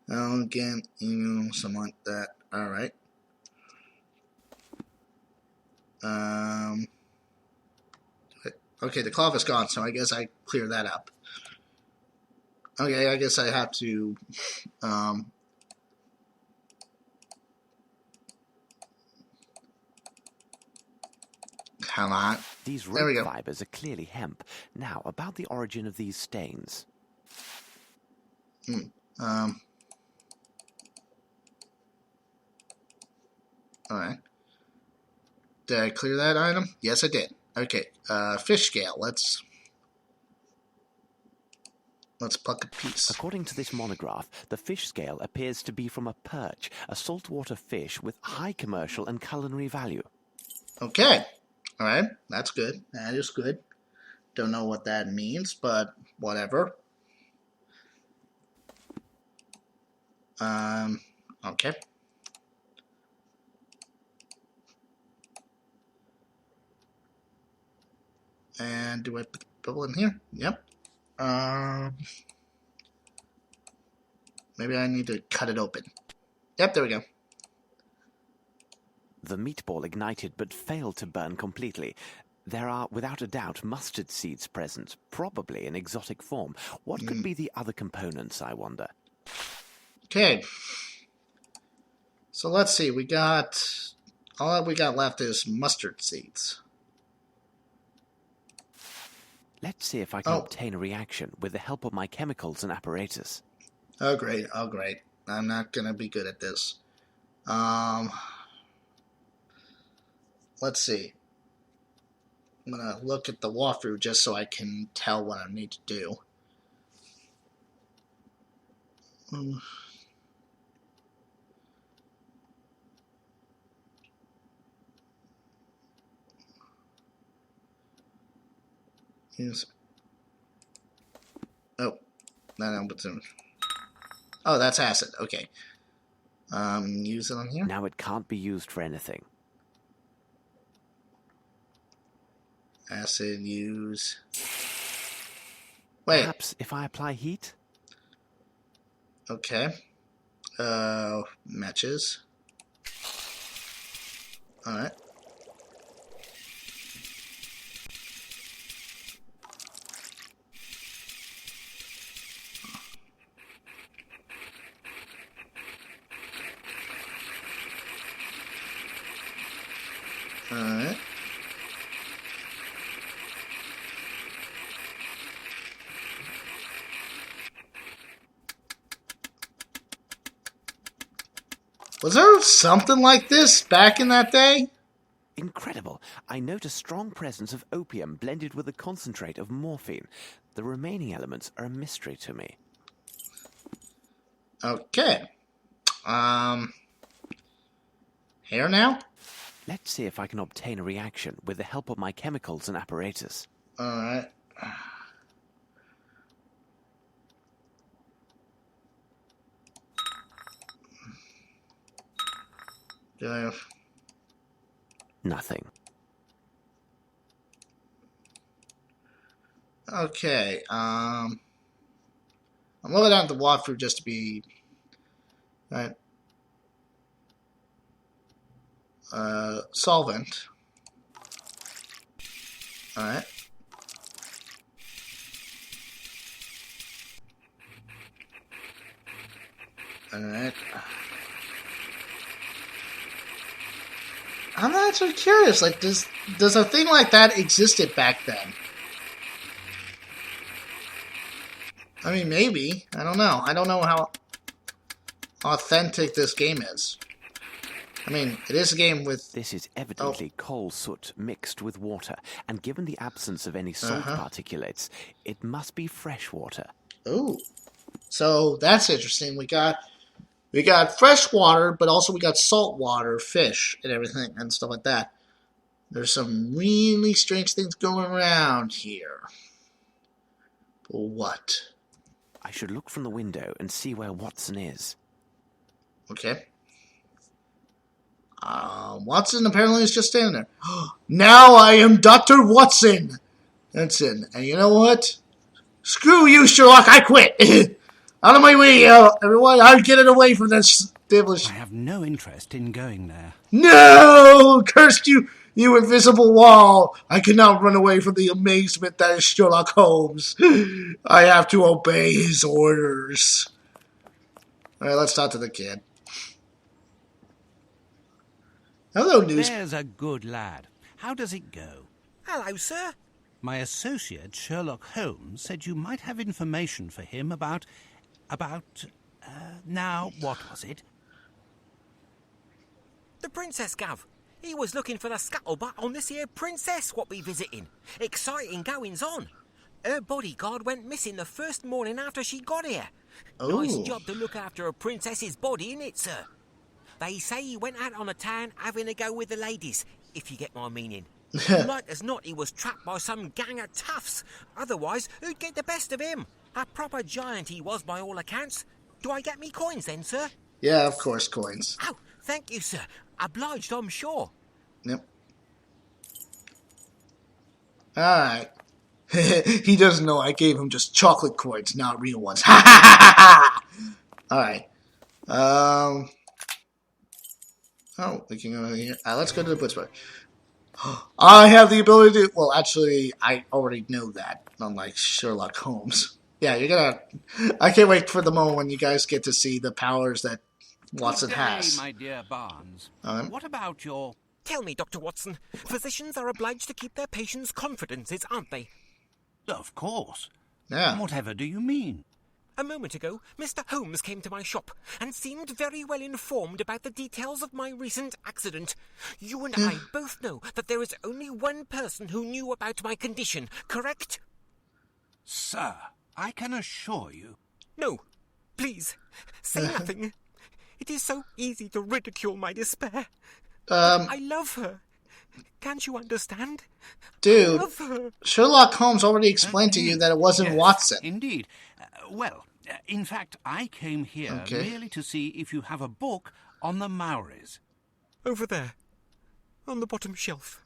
Again, something like that. Alright. Okay, the cloth is gone, so I guess I clear that up. Okay, I guess I have to come on. These There we rope go. fibers are clearly hemp. Now, about the origin of these stains. Alright. Did I clear that item? Yes, I did. Okay, fish scale. Let's pluck a piece. According to this monograph, the fish scale appears to be from a perch, a saltwater fish with high commercial and culinary value. Okay. Alright, that's good. That is good. Don't know what that means, but whatever. Okay. And do I put the bubble in here? Yep. Maybe I need to cut it open. Yep, there we go. The meatball ignited but failed to burn completely. There are, without a doubt, mustard seeds present, probably in exotic form. What could be the other components, I wonder? Okay. So let's see. We got... all that we got left is mustard seeds. Let's see if I can obtain a reaction with the help of my chemicals and apparatus. Oh, great. Oh, great. I'm not going to be good at this. Let's see. I'm going to look at the walkthrough just so I can tell what I need to do. Yes. Oh. No, but oh, that's acid. Okay. Use it on here? Now it can't be used for anything. Acid, use... Wait. Perhaps if I apply heat? Okay. Matches. Alright. Alright. Was there something like this back in that day? Incredible. I note a strong presence of opium blended with a concentrate of morphine. The remaining elements are a mystery to me. Okay. Here now? Let's see if I can obtain a reaction with the help of my chemicals and apparatus. Alright. Nothing. Okay, I'm looking down the walkthrough just to be... Right. Solvent. Alright. Alright. I'm actually curious, like, does a thing like that existed back then? I mean, maybe. I don't know. I don't know how authentic this game is. I mean, it is a game with... This is evidently coal soot mixed with water, and given the absence of any salt particulates, it must be fresh water. Ooh. So, that's interesting. We got fresh water, but also we got salt water, fish, and everything, and stuff like that. There's some really strange things going around here. But what? I should look from the window and see where Watson is. Okay. Watson apparently is just standing there. Now I am Dr. Watson! That's it. And you know what? Screw you, Sherlock, I quit! Out of my way, everyone, I'll get it away from this devilish... I have no interest in going there. No! Cursed you, you invisible wall! I cannot run away from the amazement that is Sherlock Holmes. I have to obey his orders. Alright, let's talk to the kid. Hello, news. There's a good lad. How does it go? Hello, sir. My associate, Sherlock Holmes, said you might have information for him about, now, what was it? The princess, Gav. He was looking for the scuttlebutt on this here princess what we visiting. Exciting goings on. Her bodyguard went missing the first morning after she got here. Oh. Nice job to look after a princess's body, innit, sir? They say he went out on the town having a go with the ladies, if you get my meaning. Like as not, he was trapped by some gang of toughs. Otherwise, who'd get the best of him? A proper giant he was, by all accounts. Do I get me coins then, sir? Yeah, of course, coins. Oh, thank you, sir. Obliged, I'm sure. Yep. Alright. He doesn't know I gave him just chocolate coins, not real ones. Ha ha ha ha ha! Alright. Oh, we can go here. Let's go to the butcher bar. I have the ability to... Well, actually, I already know that, unlike Sherlock Holmes. Yeah, you're gonna... I can't wait for the moment when you guys get to see the powers that Watson Good day, has. my dear Barnes. Um, What about your... Tell me, Dr. Watson, physicians are obliged to keep their patients' confidences, aren't they? Of course. Yeah. Whatever do you mean? A moment ago, Mr. Holmes came to my shop and seemed very well informed about the details of my recent accident. You and I both know that there is only one person who knew about my condition, correct? Sir, I can assure you. No, please, say nothing. It is so easy to ridicule my despair. I love her. Can't you understand? Dude, I love her. Sherlock Holmes already explained to you that it wasn't Yes, Watson. Indeed. In fact, I came here merely to see if you have a book on the Maoris. Over there, on the bottom shelf.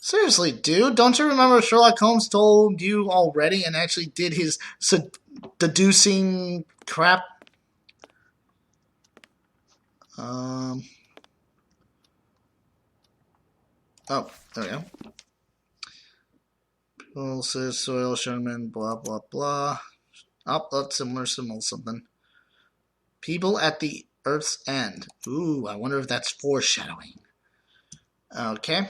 Seriously, dude, don't you remember Sherlock Holmes told you already and actually did his deducing crap? Oh, there we go. Pulses, soil, Sherman, blah, blah, blah. Oh, that's similar something. People at the Earth's End. Ooh, I wonder if that's foreshadowing. Okay.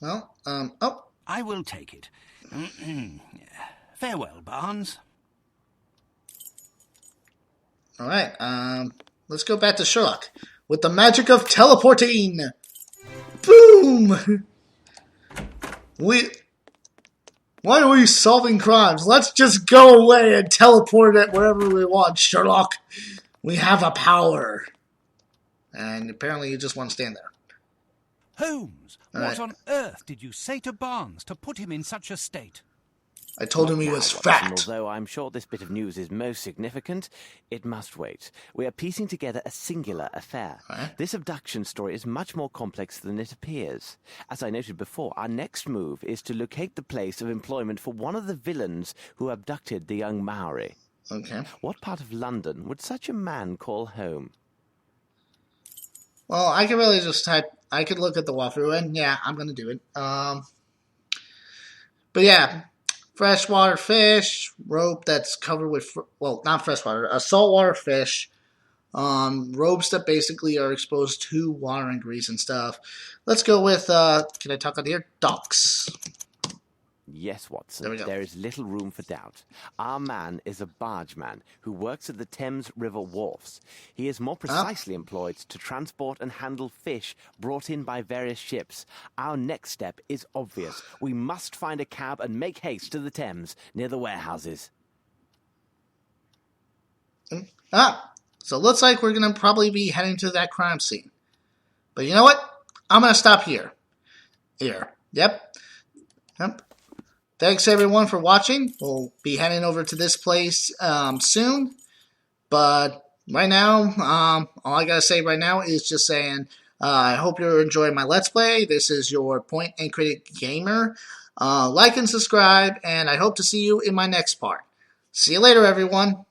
Well, oh. I will take it. Farewell, Barnes. All right, let's go back to Sherlock with the magic of teleporting. Boom! Why are we solving crimes? Let's just go away and teleport it wherever we want, Sherlock. We have a power. And apparently you just want to stand there. Holmes, what on earth did you say to Barnes to put him in such a state? I told him he was Watson, fat. although I'm sure this bit of news is most significant, it must wait. We are piecing together a singular affair. This abduction story is much more complex than it appears. As I noted before, our next move is to locate the place of employment for one of the villains who abducted the young Maori. Okay. What part of London would such a man call home? Well, I could really just type. I could look at the walkthrough, and yeah, I'm gonna do it. But yeah, freshwater fish, rope that's covered with not freshwater, a saltwater fish, ropes that basically are exposed to water and grease and stuff. Let's go with can I talk on here? Docks. Yes, Watson, There we go. there is little room for doubt. Our man is a bargeman who works at the Thames River wharfs. He is more precisely employed to transport and handle fish brought in by various ships. Our next step is obvious. We must find a cab and make haste to the Thames, near the warehouses. So it looks like we're going to probably be heading to that crime scene. But you know what? I'm going to stop here. Yep. Thanks, everyone, for watching. We'll be heading over to this place soon. But right now, all I got to say right now is just saying, I hope you're enjoying my Let's Play. This is your Point and Critic Gamer. Like and subscribe, and I hope to see you in my next part. See you later, everyone.